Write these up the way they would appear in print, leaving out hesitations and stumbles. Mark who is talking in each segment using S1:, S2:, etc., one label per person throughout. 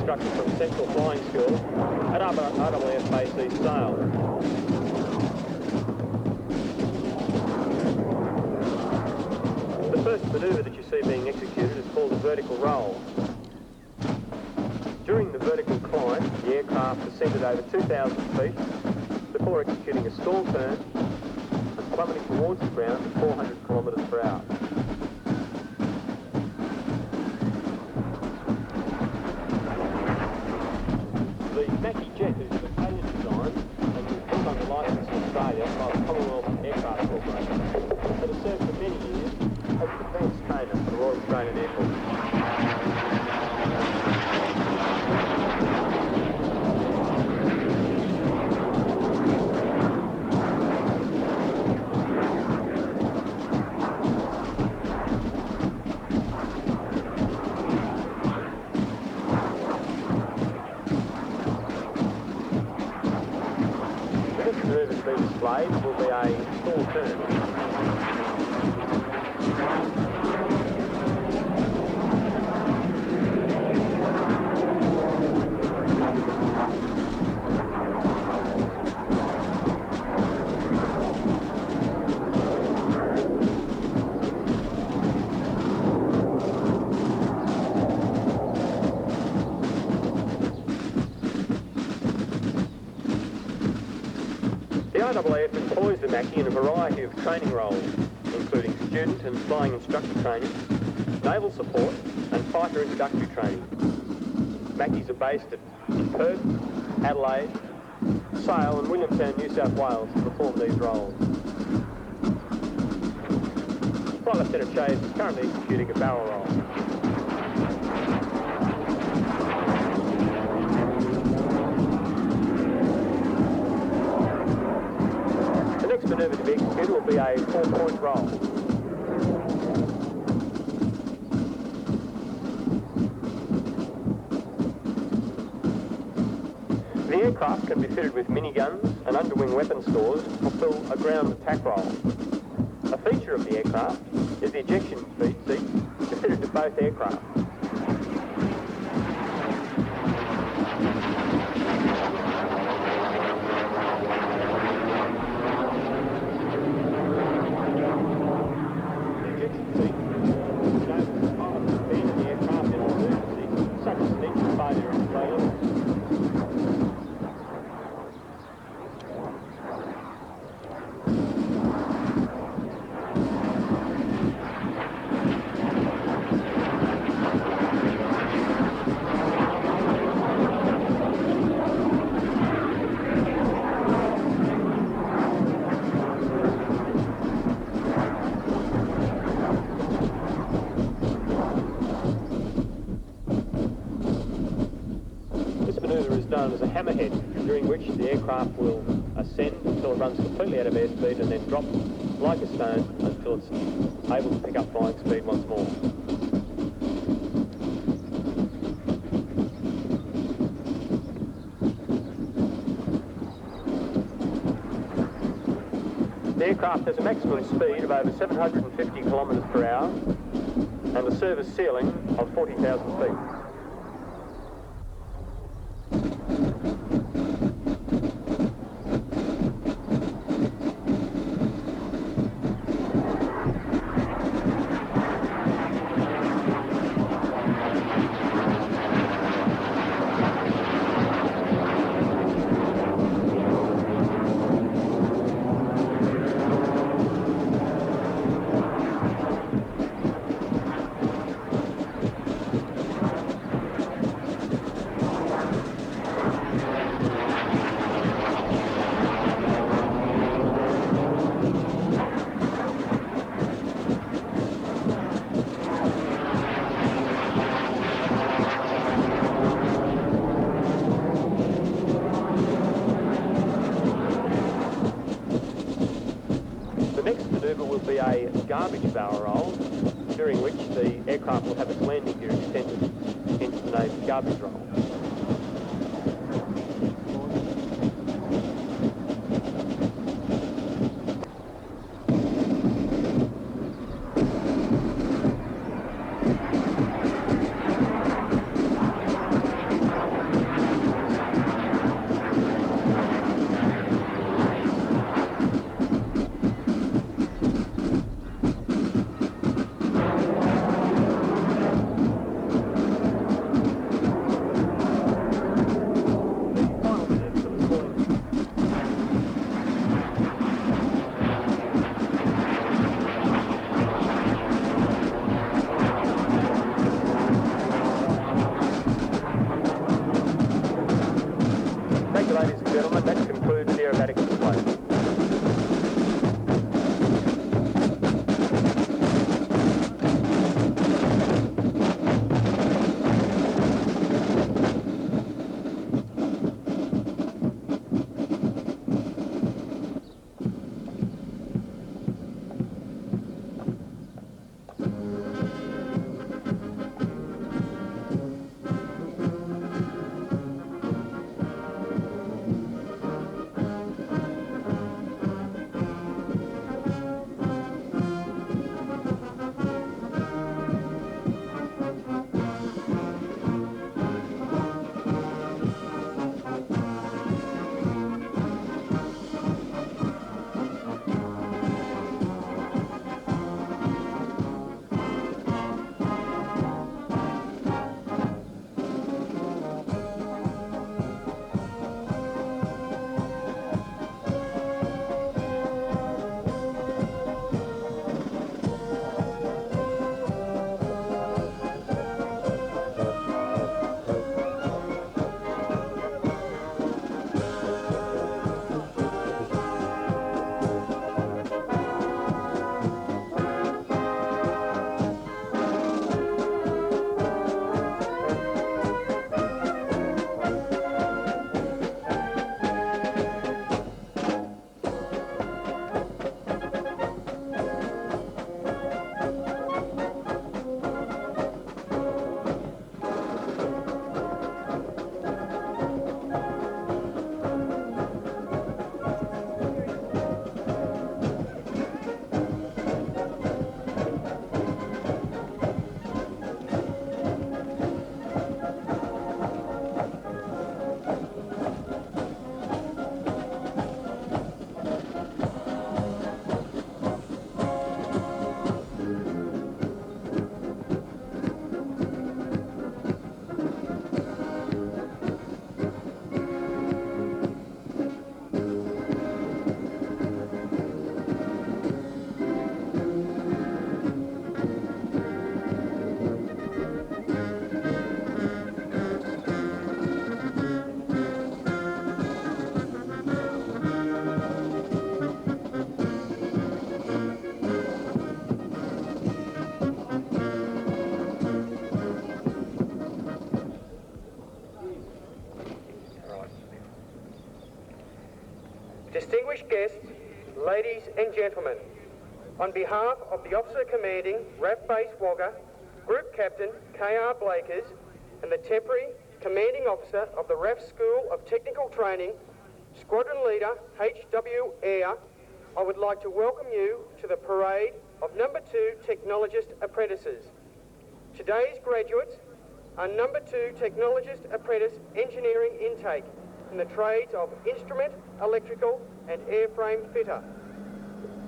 S1: instructor from Central Flying School at RAAF Base East Sale. The first manoeuvre that you see being executed is called a vertical roll. During the vertical climb, the aircraft ascended over 2,000 feet before executing a stall turn and plummeting towards the ground at 400 kilometres per hour. The Mackie jet is an Australian design and was built under licence in Australia by the Commonwealth Aircraft Corporation. It has served for many years as a defence trainer for the Royal Australian Air Force. Displayed will be a stall turn. The RAAF employs the Mackie in a variety of training roles, including student and flying instructor training, naval support and fighter introductory training. Mackies are based at Perth, Adelaide, Sale and Williamstown, New South Wales to perform these roles. Flight Lieutenant Chase is currently executing a barrel roll. The next manoeuvre to be executed will be a 4-point roll. The aircraft can be fitted with miniguns and underwing weapon stores to fulfill a ground attack role. A feature of the aircraft is the ejection seat fitted to both aircraft. Known as a hammerhead, during which the aircraft will ascend until it runs completely out of airspeed and then drop like a stone until it's able to pick up flying speed once more. The aircraft has a maximum speed of over 750 kilometres per hour and a service ceiling of 40,000 feet. Will be a garbage barrel roll, during which the aircraft will have its landing gear extended into the named garbage roll.
S2: Ladies and gentlemen, on behalf of the Officer Commanding RAF Base Wagga, Group Captain K.R. Blakers, and the Temporary Commanding Officer of the RAF School of Technical Training, Squadron Leader H.W. Eyre, I would like to welcome you to the parade of Number 2 Technologist Apprentices. Today's graduates are Number 2 Technologist Apprentice Engineering Intake in the trades of Instrument, Electrical and Airframe Fitter.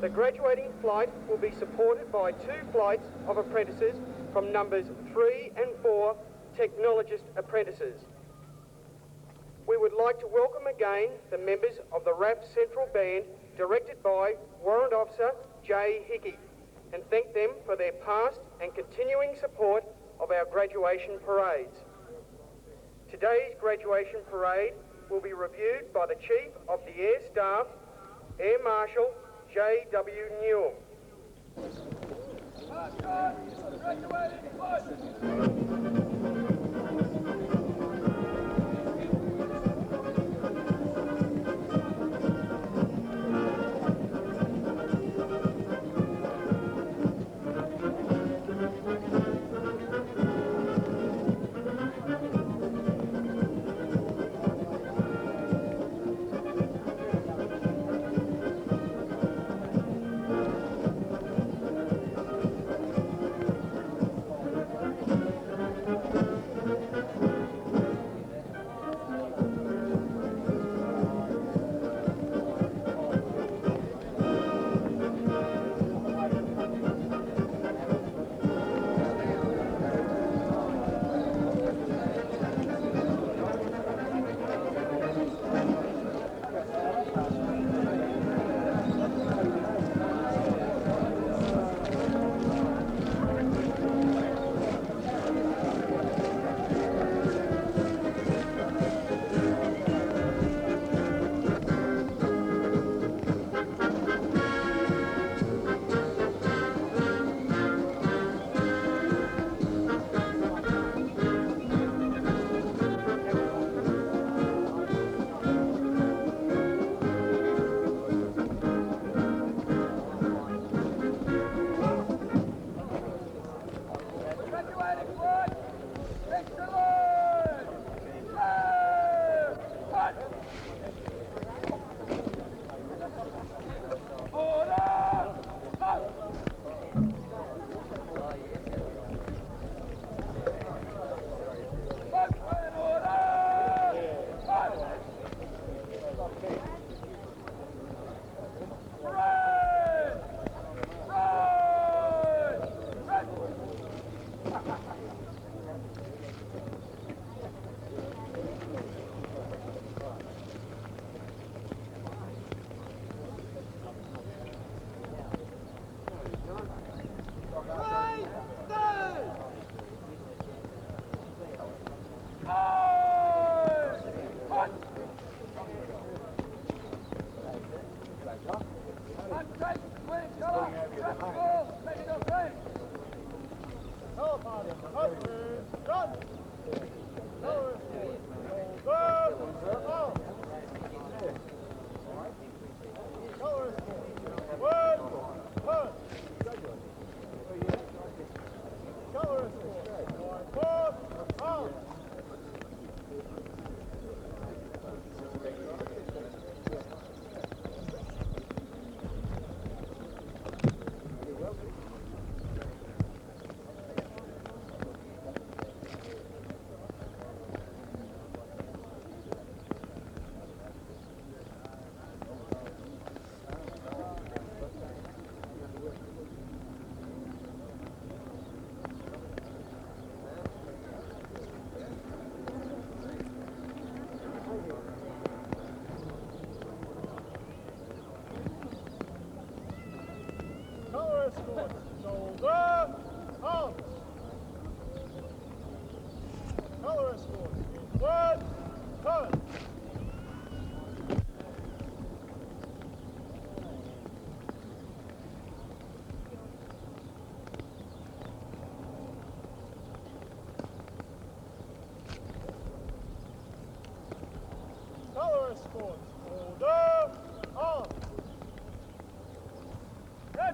S2: The graduating flight will be supported by 2 flights of apprentices from numbers 3 and 4 Technologist Apprentices. We would like to welcome again the members of the RAF Central Band directed by Warrant Officer J. Hickey and thank them for their past and continuing support of our graduation parades. Today's graduation parade will be reviewed by the Chief of the Air Staff, Air Marshal J.W. Newell.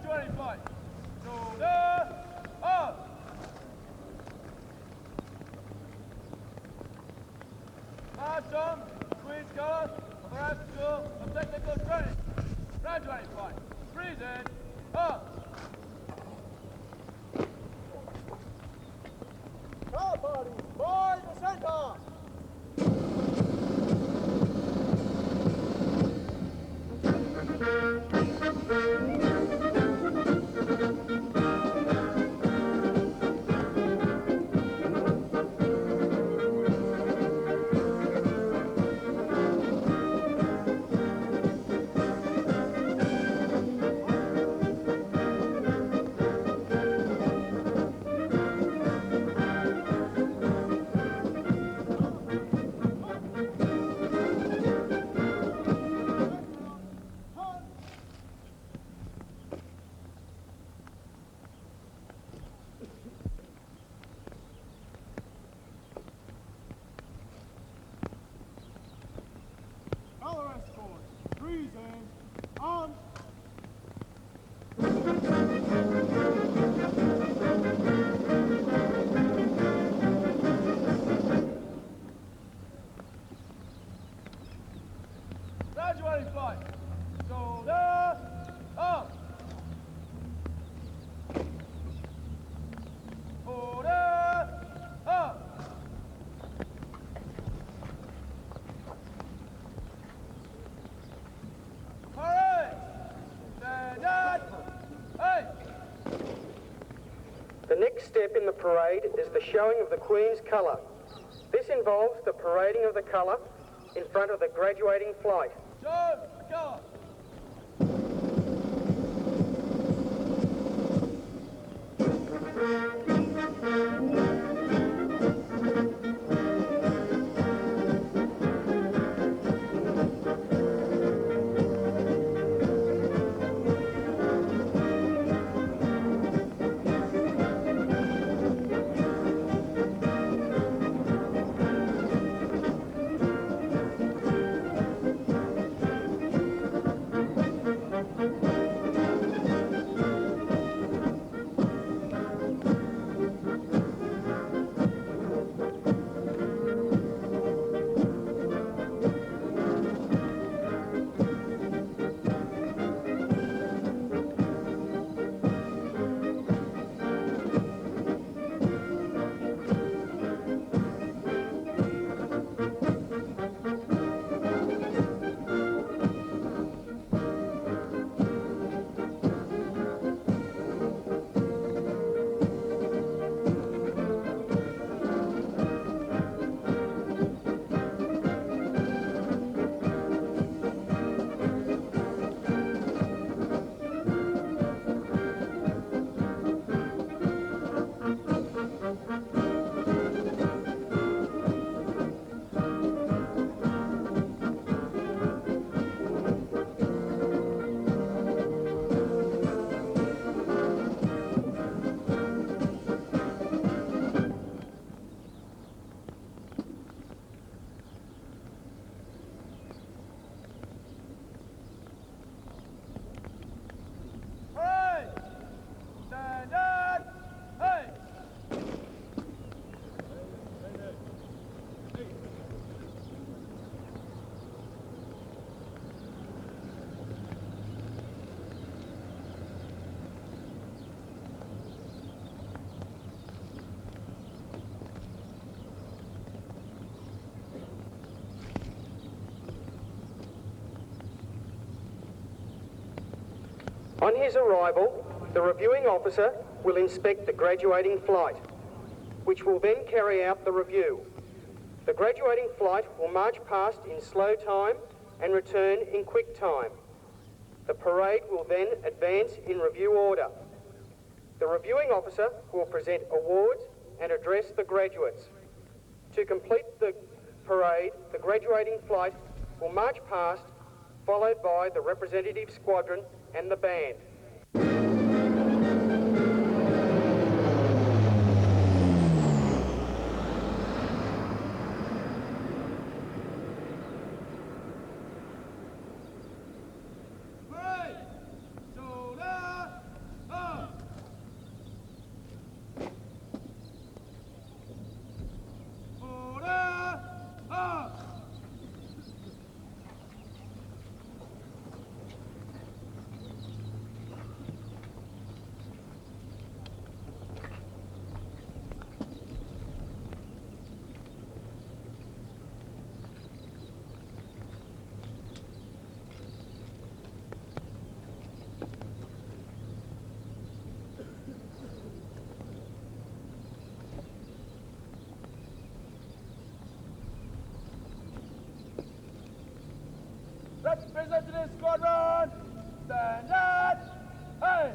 S3: Graduating flight. Shoulder up. March on, Queen's colours of the Rouse School of Technical Training. Graduating flight. Breathe in, up.
S4: Car party, by the centre! Color escort, breeze in, on.
S3: Graduating flight. Shoulder up. Order up. Parade. Stand. Hey.
S2: The next step in the parade is the showing of the Queen's colour. This involves the parading of the colour in front of the graduating flight.
S3: Show colour. Parade. Stand. Hey.
S2: On his arrival, the reviewing officer will inspect the graduating flight, which will then carry out the review. The graduating flight will march past in slow time and return in quick time. The parade will then advance in review order. The reviewing officer will present awards and address the graduates. To complete the parade, the graduating flight will march past, followed by the representative squadron and the band.
S3: Parade. Shoulder Business Squadron, stand at, hey!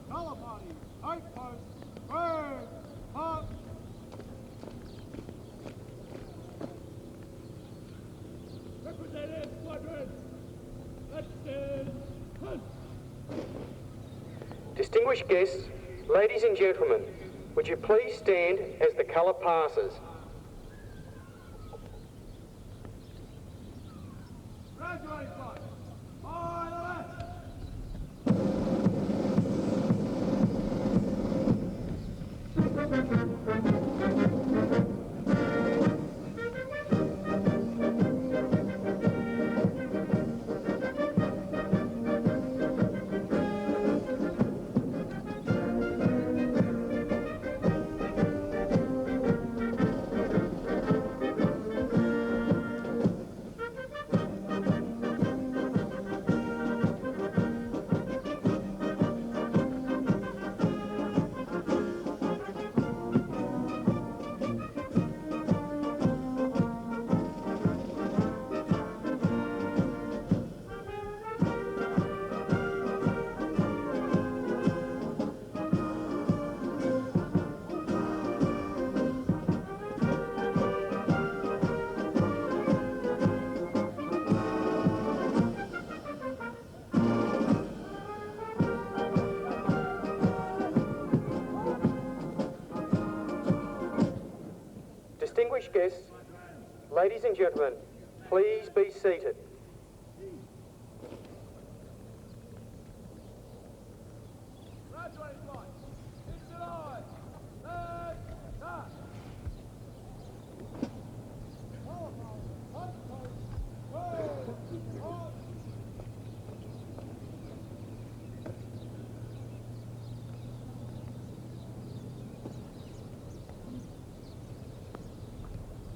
S4: Colour party, outpost, burn, up.
S3: Representative Squadron, let's stand, hunt!
S2: Distinguished guests, ladies and gentlemen, would you please stand as the colour passes?
S3: Graduating flight, by the left!
S2: Ladies and gentlemen, please be seated.
S3: Graduating flight. Into line. Left, start.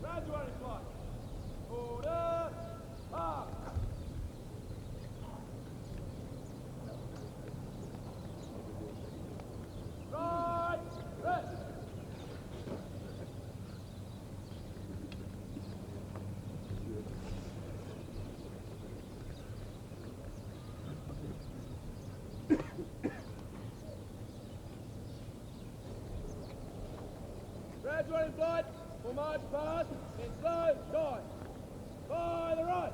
S3: Graduating flight. Order. Up. Right. Rest. Graduating flight will march past in slow time. By the right.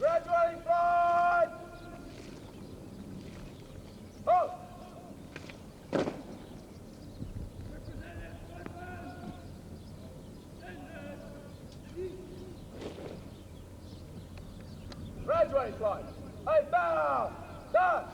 S3: Graduating flight! Halt! Graduating flight! Hey, bow! Done!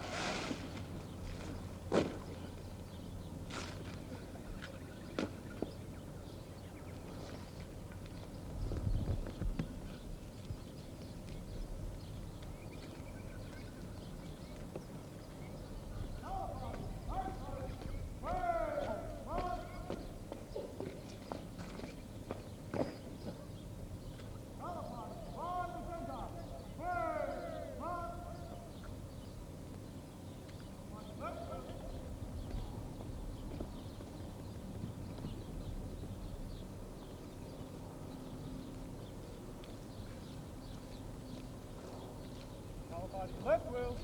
S3: Left wheel.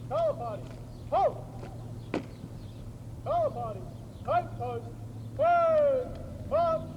S3: Colour party. Halt! Colour party. Tight post. Word. Up.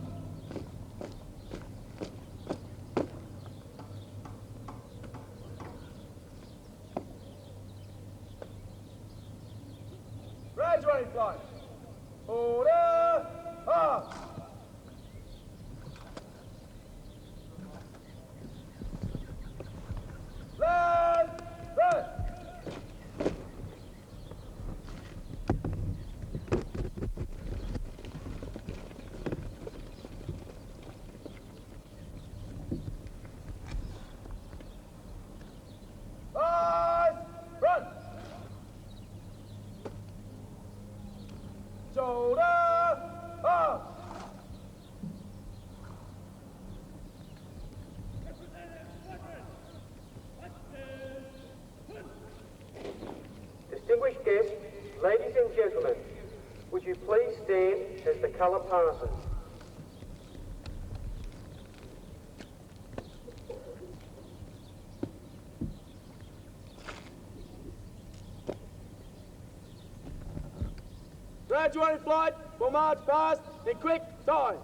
S2: stand as the colour passes.
S3: Graduating flight will march past in quick time.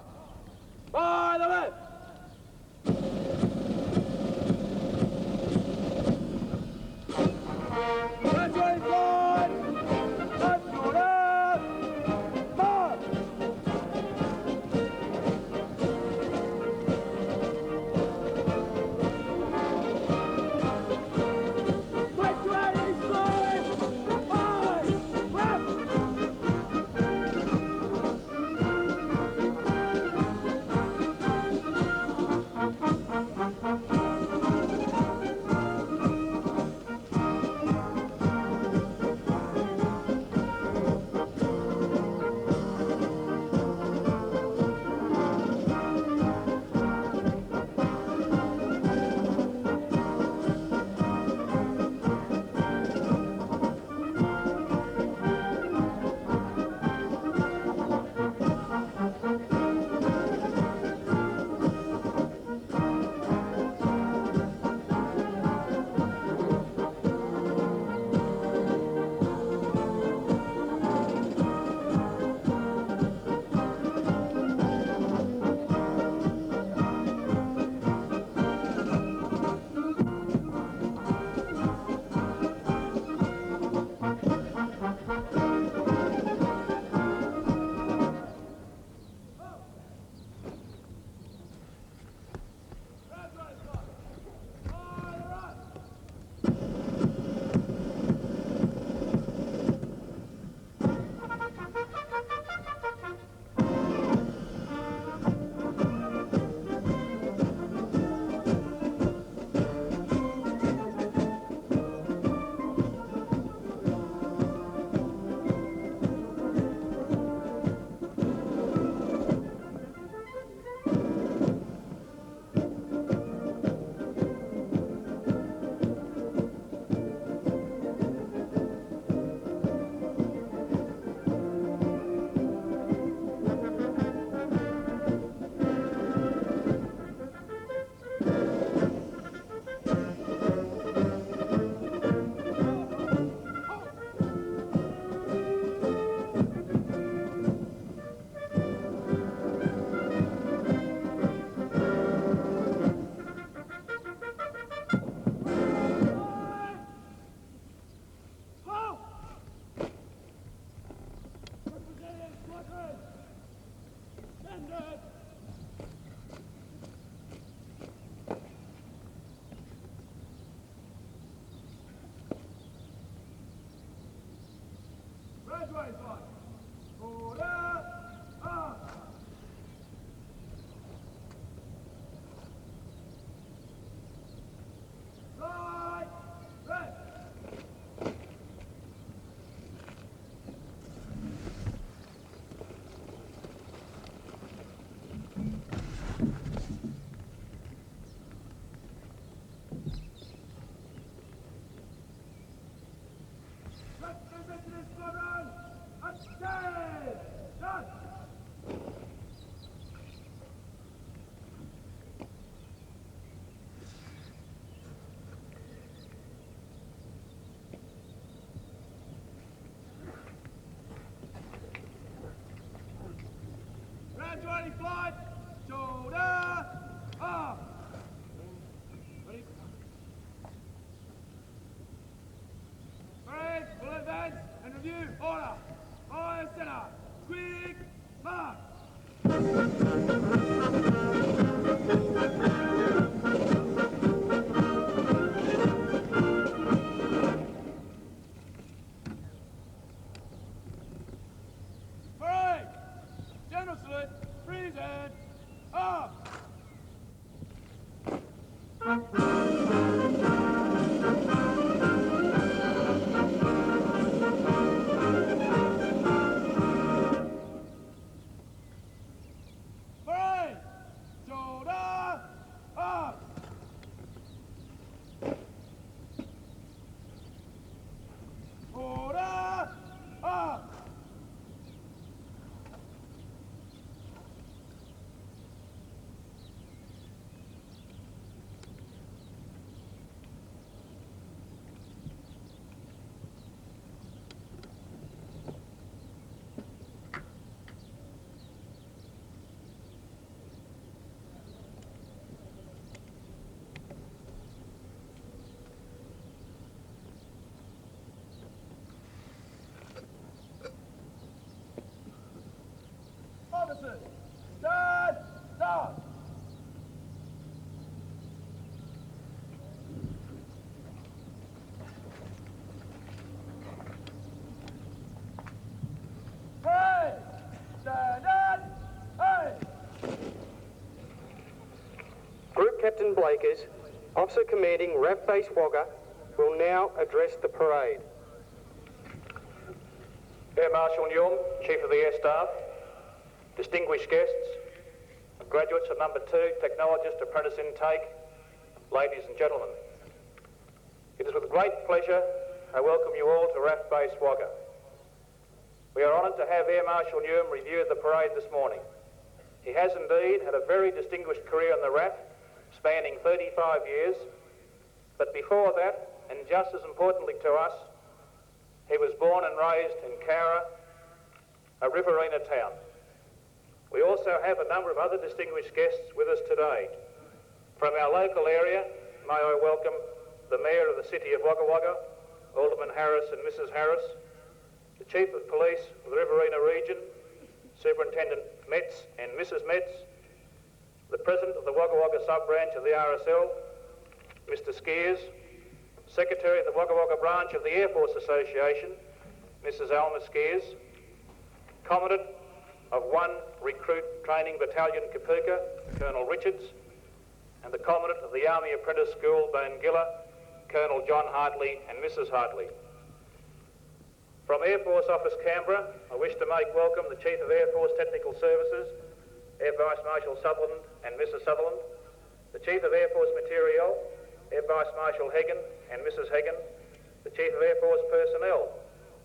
S3: By the left. Graduating flight. Left to left. March. Graduating flight. By left. Graduating flight. Order. Up. Right. Left. Representative Squadron, attention! Graduating flight, shoulder up! Ready? Parade, will advance and review order. Fire center, quick march! Parade, general salute, present, up! Parade! Shoulder up! Order up! Officers, stand, start. Hey, stand and hey.
S2: Group Captain Blakers, Officer Commanding RAF Base Wagga, will now address the parade.
S5: Air Marshal Newham, Chief of the Air Staff, distinguished guests, graduates of number 2 Technologist Apprentice Intake, ladies and gentlemen. It is with great pleasure I welcome you all to RAF Base Wagga. We are honoured to have Air Marshal Newham review the parade this morning. He has indeed had a very distinguished career on the RAF, spanning 35 years, but before that, and just as importantly to us, he was born and raised in Cowra, a riverina town. We also have a number of other distinguished guests with us today. From our local area, may I welcome the Mayor of the City of Wagga Wagga, Alderman Harris and Mrs Harris, the Chief of Police of the Riverina Region, Superintendent Metz and Mrs Metz, the President of the Wagga Wagga Sub-Branch of the RSL, Mr Skeers, Secretary of the Wagga Wagga Branch of the Air Force Association, Mrs Alma Skeers, Commandant of 1 Recruit Training Battalion Kapooka, Colonel Richards, and the Commandant of the Army Apprentice School, Bangilla, Colonel John Hartley and Mrs Hartley. From Air Force Office Canberra, I wish to make welcome the Chief of Air Force Technical Services, Air Vice Marshal Sutherland and Mrs Sutherland, the Chief of Air Force Materiel, Air Vice Marshal Hagan and Mrs Hagan, the Chief of Air Force Personnel,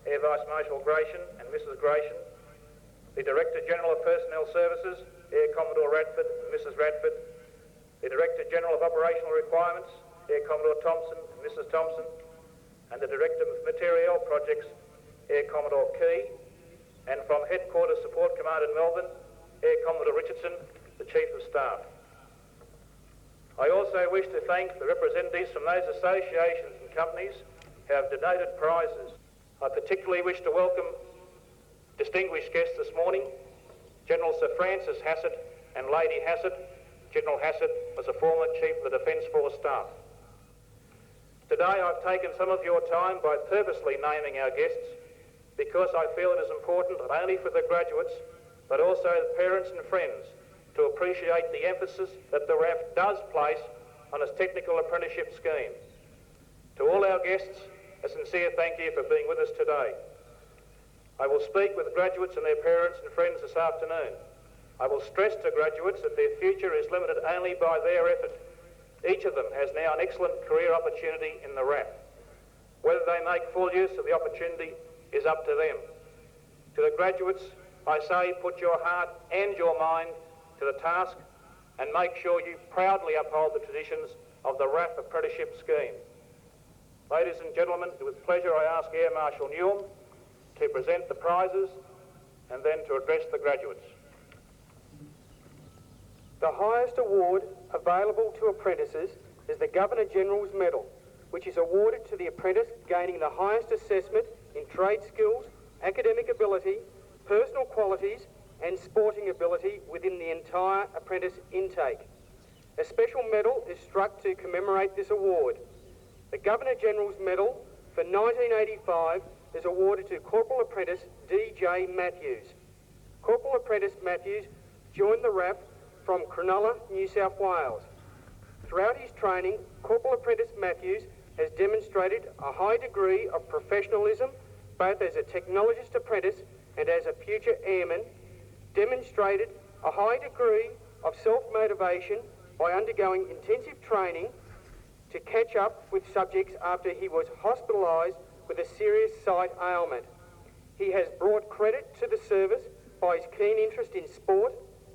S5: Air Vice Marshal Gratian and Mrs Gratian, the Director General of Personnel Services, Air Commodore Radford and Mrs Radford, the Director General of Operational Requirements, Air Commodore Thompson and Mrs Thompson, and the Director of Materiel Projects, Air Commodore Key, and from Headquarters Support Command in Melbourne, Air Commodore Richardson, the Chief of Staff. I also wish to thank the representatives from those associations and companies who have donated prizes. I particularly wish to welcome distinguished guests this morning, General Sir Francis Hassett and Lady Hassett. General Hassett was a former Chief of the Defence Force Staff. Today I've taken some of your time by purposely naming our guests because I feel it is important not only for the graduates but also the parents and friends to appreciate the emphasis that the RAF does place on its technical apprenticeship scheme. To all our guests, a sincere thank you for being with us today. I will speak with graduates and their parents and friends this afternoon. I will stress to graduates that their future is limited only by their effort. Each of them has now an excellent career opportunity in the RAF. Whether they make full use of the opportunity is up to them. To the graduates, I say put your heart and your mind to the task and make sure you proudly uphold the traditions of the RAF apprenticeship scheme. Ladies and gentlemen, with pleasure I ask Air Marshal Newham to present the prizes and then to address the graduates.
S2: The highest award available to apprentices is the Governor-General's Medal, which is awarded to the apprentice gaining the highest assessment in trade skills, academic ability, personal qualities and sporting ability within the entire apprentice intake. A special medal is struck to commemorate this award. The Governor-General's Medal for 1985 is awarded to Corporal Apprentice D.J. Matthews. Corporal Apprentice Matthews joined the RAF from Cronulla, New South Wales. Throughout his training, Corporal Apprentice Matthews has demonstrated a high degree of professionalism, both as a technologist apprentice and as a future airman, demonstrated a high degree of self-motivation by undergoing intensive training to catch up with subjects after he was hospitalised with a serious sight ailment. He has brought credit to the service by his keen interest in sport,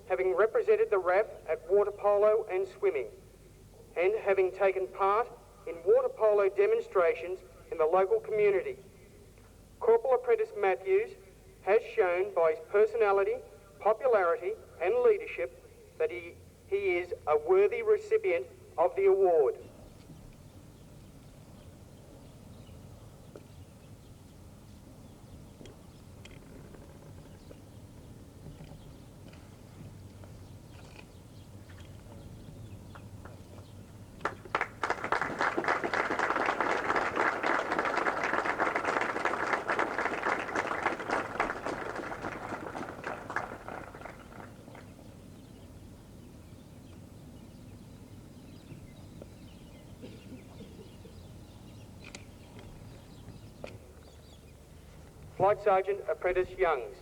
S2: having represented the RAF at water polo and swimming, and having taken part in water polo demonstrations in the local community. Corporal Apprentice Matthews has shown by his personality, popularity and leadership that he is a worthy recipient of the award. Flight Sergeant Apprentice Youngs.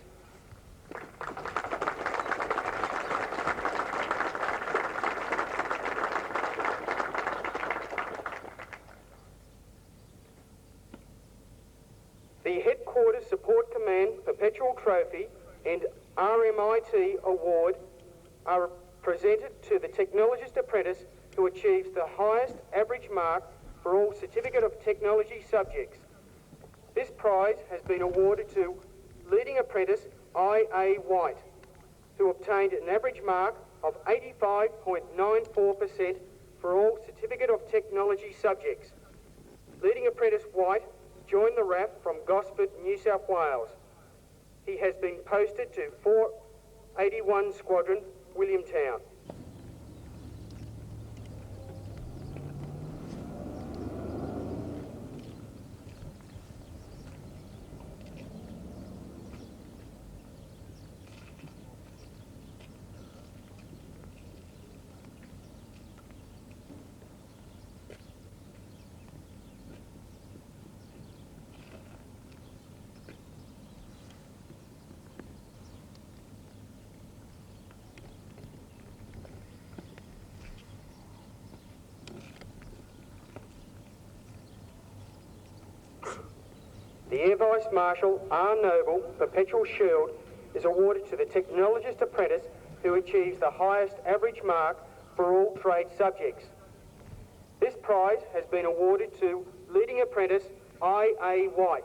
S2: The Headquarters Support Command Perpetual Trophy and RMIT Award are presented to the Technologist Apprentice who achieves the highest average mark for all Certificate of Technology subjects. This prize has been awarded to Leading Apprentice I.A. White, who obtained an average mark of 85.94% for all Certificate of Technology subjects. Leading Apprentice White joined the RAF from Gosford, New South Wales. He has been posted to 481 Squadron, Williamtown. The Air Vice Marshal R. Noble Perpetual Shield is awarded to the Technologist Apprentice who achieves the highest average mark for all trade subjects. This prize has been awarded to Leading Apprentice I.A. White.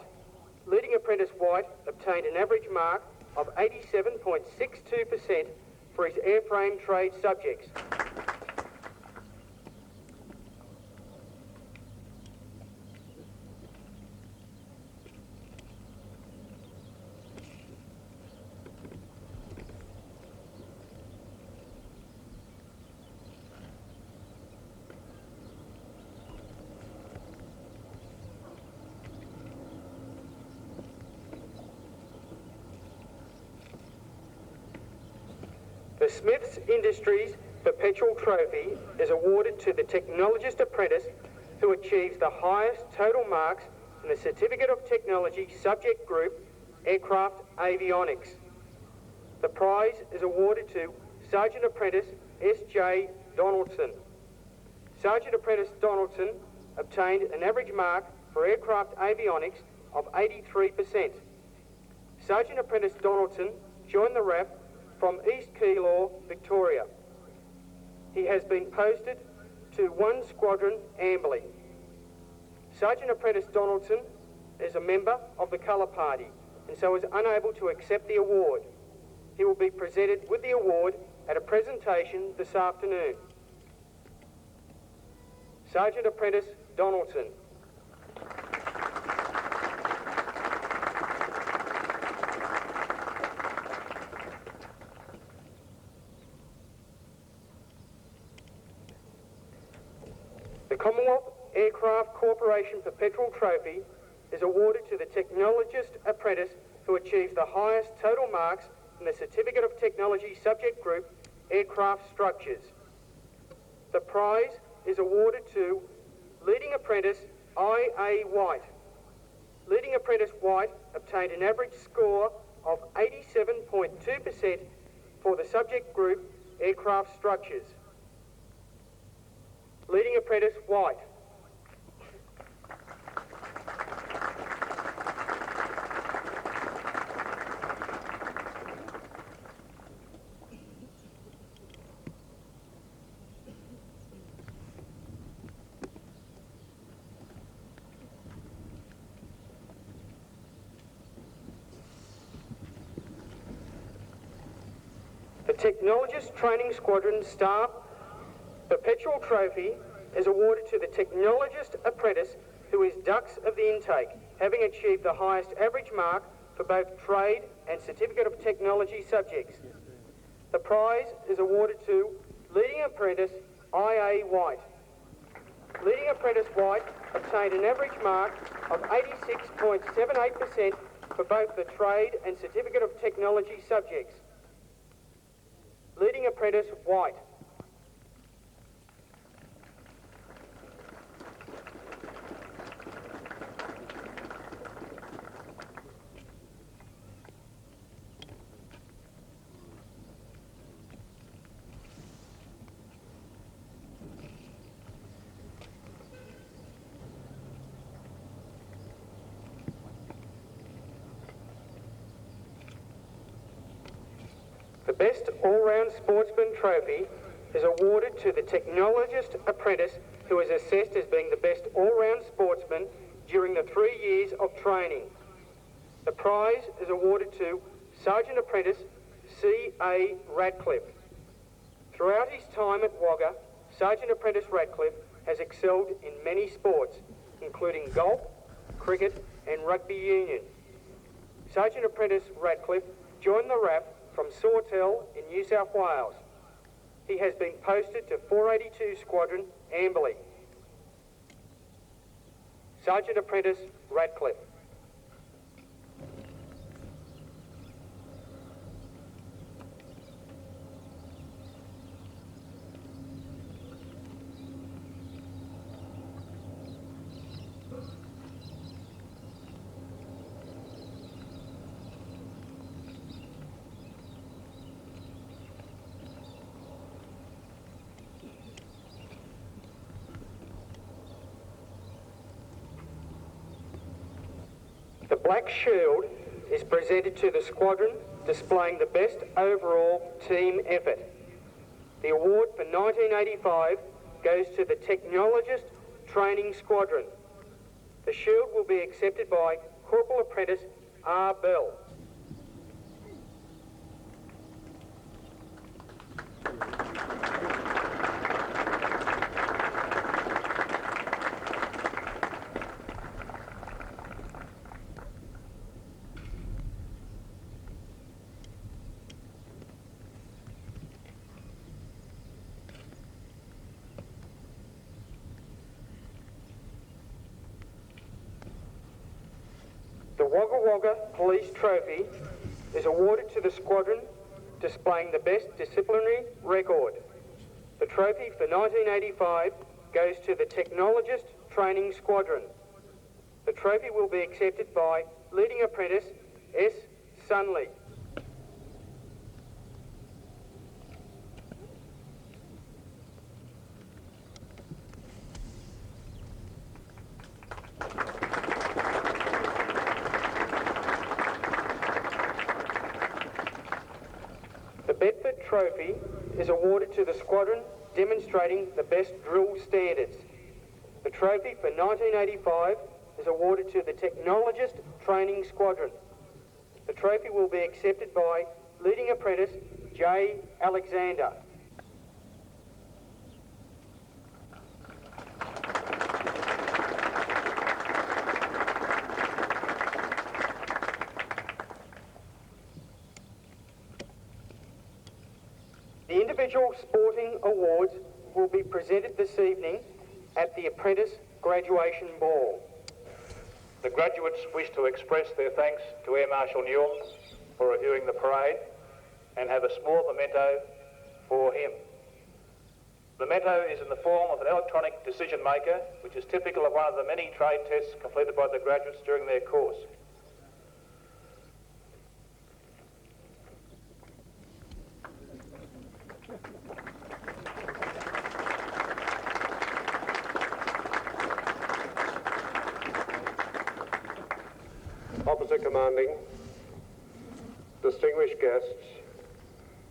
S2: Leading Apprentice White obtained an average mark of 87.62% for his airframe trade subjects. The Smiths Industries Perpetual Trophy is awarded to the Technologist Apprentice who achieves the highest total marks in the Certificate of Technology subject group, Aircraft Avionics. The prize is awarded to Sergeant Apprentice S.J. Donaldson. Sergeant Apprentice Donaldson obtained an average mark for Aircraft Avionics of 83%. Sergeant Apprentice Donaldson joined the RAF from East Keilor, Victoria. He has been posted to 1 Squadron, Amberley. Sergeant Apprentice Donaldson is a member of the Colour Party and so is unable to accept the award. He will be presented with the award at a presentation this afternoon. Sergeant Apprentice Donaldson. The Commonwealth Aircraft Corporation Perpetual Trophy is awarded to the Technologist Apprentice who achieves the highest total marks in the Certificate of Technology subject group, Aircraft Structures. The prize is awarded to Leading Apprentice I.A. White. Leading Apprentice White obtained an average score of 87.2% for the subject group, Aircraft Structures. Leading Apprentice White. The Technologist Training Squadron Staff Perpetual Trophy is awarded to the Technologist Apprentice who is Dux of the Intake, having achieved the highest average mark for both trade and Certificate of Technology subjects. The prize is awarded to Leading Apprentice I.A. White. Leading Apprentice White obtained an average mark of 86.78% for both the trade and Certificate of Technology subjects. Leading Apprentice White. Best All-Round Sportsman trophy is awarded to the technologist apprentice who is assessed as being the best all-round sportsman during the 3 years of training. The prize is awarded to Sergeant Apprentice C.A. Radcliffe. Throughout his time at Wagga, Sergeant Apprentice Radcliffe has excelled in many sports, including golf, cricket and rugby union. Sergeant Apprentice Radcliffe joined the RAF from Sawtell in New South Wales. He has been posted to 482 Squadron, Amberley. Sergeant Apprentice Radcliffe. The Black Shield is presented to the squadron displaying the best overall team effort. The award for 1985 goes to the Technologist Training Squadron. The shield will be accepted by Corporal Apprentice R. Bell. The Wagga Wagga Police Trophy is awarded to the squadron displaying the best disciplinary record. The trophy for 1985 goes to the Technologist Training Squadron. The trophy will be accepted by Leading Apprentice S. Sunley. The Bedford Trophy is awarded to the squadron demonstrating the best drill standards. The trophy for 1985 is awarded to the Technologist Training Squadron. The trophy will be accepted by Leading Apprentice J. Alexander. The individual sporting awards will be presented this evening at the Apprentice Graduation Ball.
S5: The graduates wish to express their thanks to Air Marshal Newell for reviewing the parade and have a small memento for him. The memento is in the form of an electronic decision maker, which is typical of one of the many trade tests completed by the graduates during their course.
S6: Officer Commanding, distinguished guests,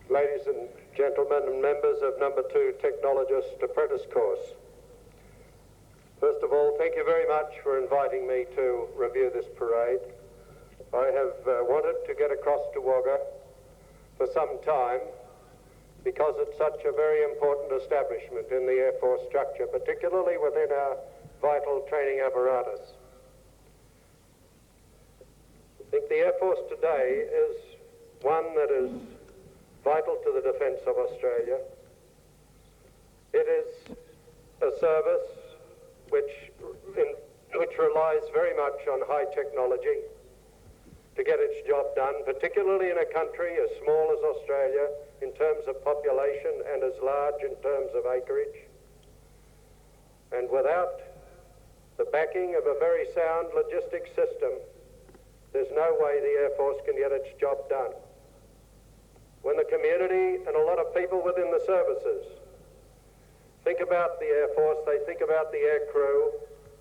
S6: ladies and gentlemen and members of Number 2 Technologist Apprentice Course. First of all, thank you very much for inviting me to review this parade. I have wanted to get across to Wagga for some time because it's such a very important establishment in the Air Force structure, particularly within our vital training apparatus. I think the Air Force today is one that is vital to the defence of Australia. It is a service which relies very much on high technology to get its job done, particularly in a country as small as Australia in terms of population and as large in terms of acreage. And without the backing of a very sound logistics system, there's no way the Air Force can get its job done. When the community and a lot of people within the services think about the Air Force, they think about the air crew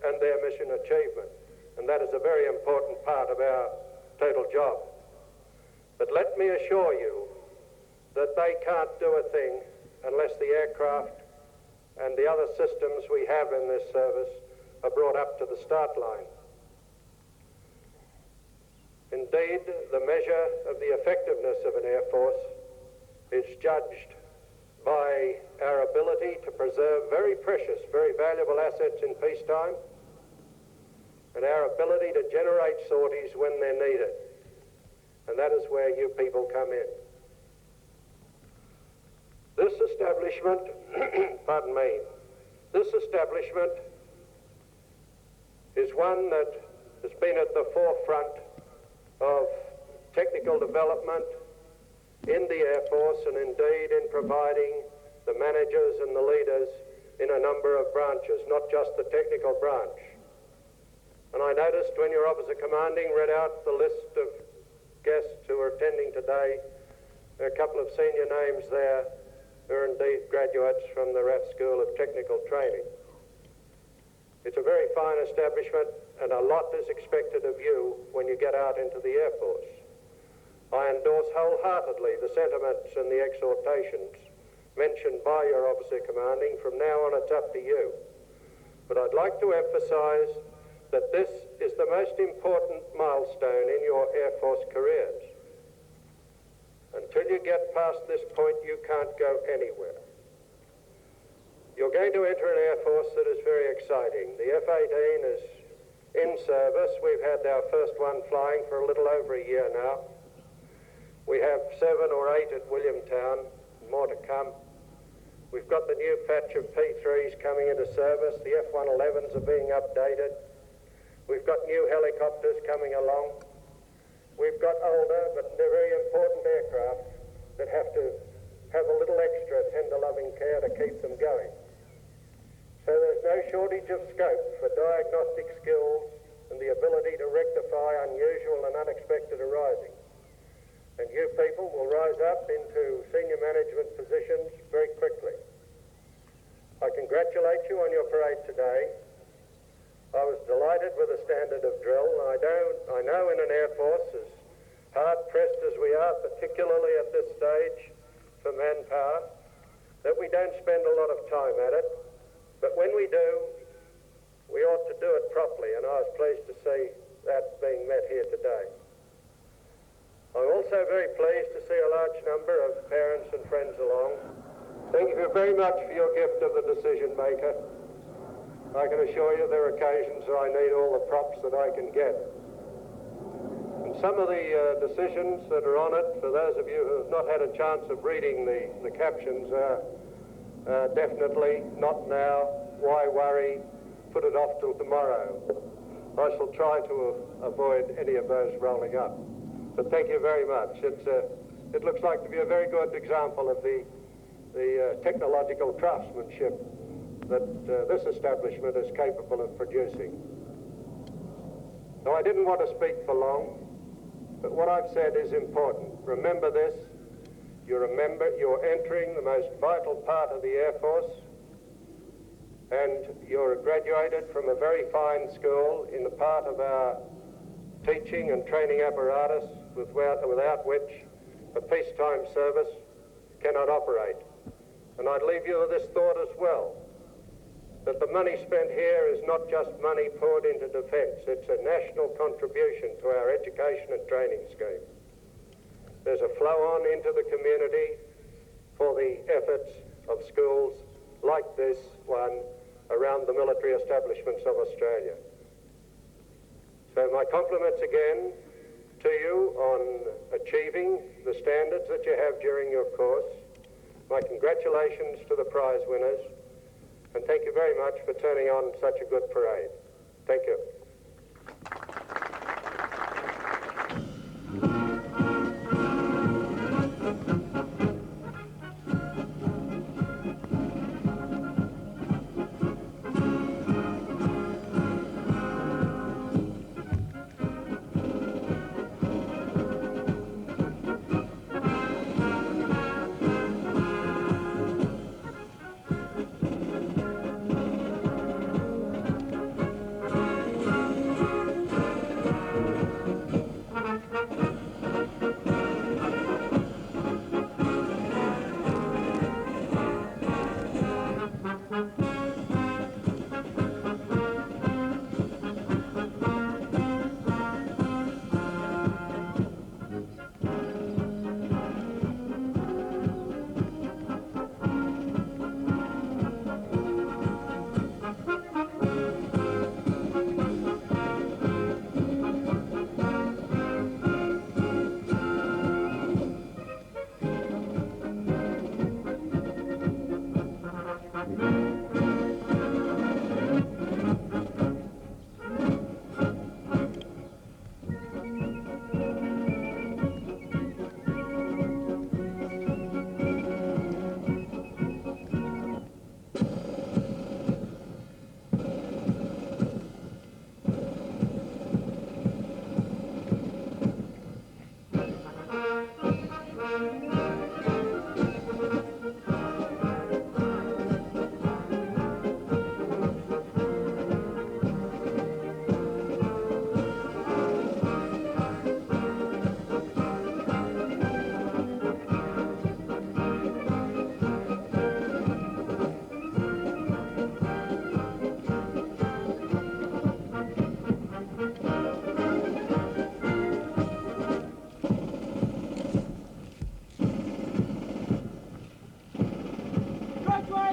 S6: and their mission achievement. And that is a very important part of our total job. But let me assure you that they can't do a thing unless the aircraft and the other systems we have in this service are brought up to the start line. Indeed, the measure of the effectiveness of an Air Force is judged by our ability to preserve very precious, very valuable assets in peacetime, and our ability to generate sorties when they're needed. And that is where you people come in. This establishment, pardon me, this establishment is one that has been at the forefront of technical development in the Air Force, and indeed in providing the managers and the leaders in a number of branches, not just the technical branch. And I noticed when your officer commanding read out the list of guests who are attending today, there are a couple of senior names there who are indeed graduates from the RAF School of Technical Training. It's a very fine establishment, and a lot is expected of you when you get out into the Air Force. I endorse wholeheartedly the sentiments and the exhortations mentioned by your officer commanding. From now on, it's up to you. But I'd like to emphasize that this is the most important milestone in your Air Force careers. Until you get past this point, you can't go anywhere. You're going to enter an Air Force that is very exciting. The F-18 is in service. We've had our first one flying for a little over a year now. We have 7 or 8 at Williamtown, more to come. We've got the new batch of P3s coming into service. The F-111s are being updated. We've got new helicopters coming along. We've got older but they're very important aircraft that have to have a little extra tender loving care to keep them going. So there's no shortage of scope for diagnostic skills and the ability to rectify unusual and unexpected arisings. And you people will rise up into senior management positions very quickly. I congratulate you on your parade today. I was delighted with the standard of drill. I know in an Air Force, as hard-pressed as we are, particularly at this stage for manpower, that we don't spend a lot of time at it. But when we do, we ought to do it properly, and I was pleased to see that being met here today. I'm also very pleased to see a large number of parents and friends along. Thank you very much for your gift of the decision maker. I can assure you there are occasions where I need all the props that I can get. And some of the decisions that are on it, for those of you who have not had a chance of reading the captions, are definitely not now, why worry, put it off till tomorrow. I shall try to avoid any of those rolling up. But thank you very much. It looks like to be a very good example of the technological craftsmanship that this establishment is capable of producing. Now, I didn't want to speak for long, but what I've said is important. Remember this. You're entering the most vital part of the Air Force, and you're graduated from a very fine school in the part of our teaching and training apparatus without which a peacetime service cannot operate. And I'd leave you with this thought as well, that the money spent here is not just money poured into defence, it's a national contribution to our education and training scheme. There's a flow-on into the community for the efforts of schools like this one around the military establishments of Australia. So my compliments again to you on achieving the standards that you have during your course. My congratulations to the prize winners, and thank you very much for turning on such a good parade. Thank you.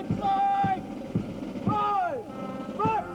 S4: Red flag! Rise! Back!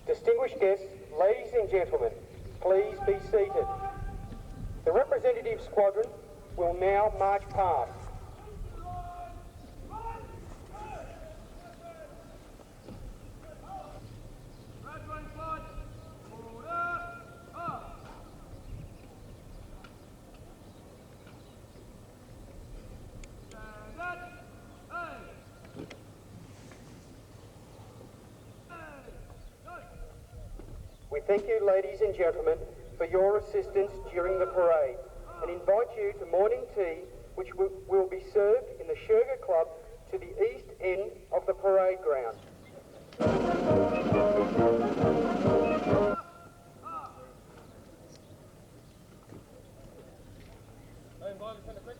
S2: Distinguished guests, ladies and gentlemen, please be seated. The representative squadron will now march past.
S3: Graduating flight. Order. Up. Stand up. Hey.
S2: We thank you, ladies and gentlemen, for your assistance during the parade and invite you to morning tea, which will be served in the Sherga Club to the east end of the parade ground.
S3: Hey, mind, send a quick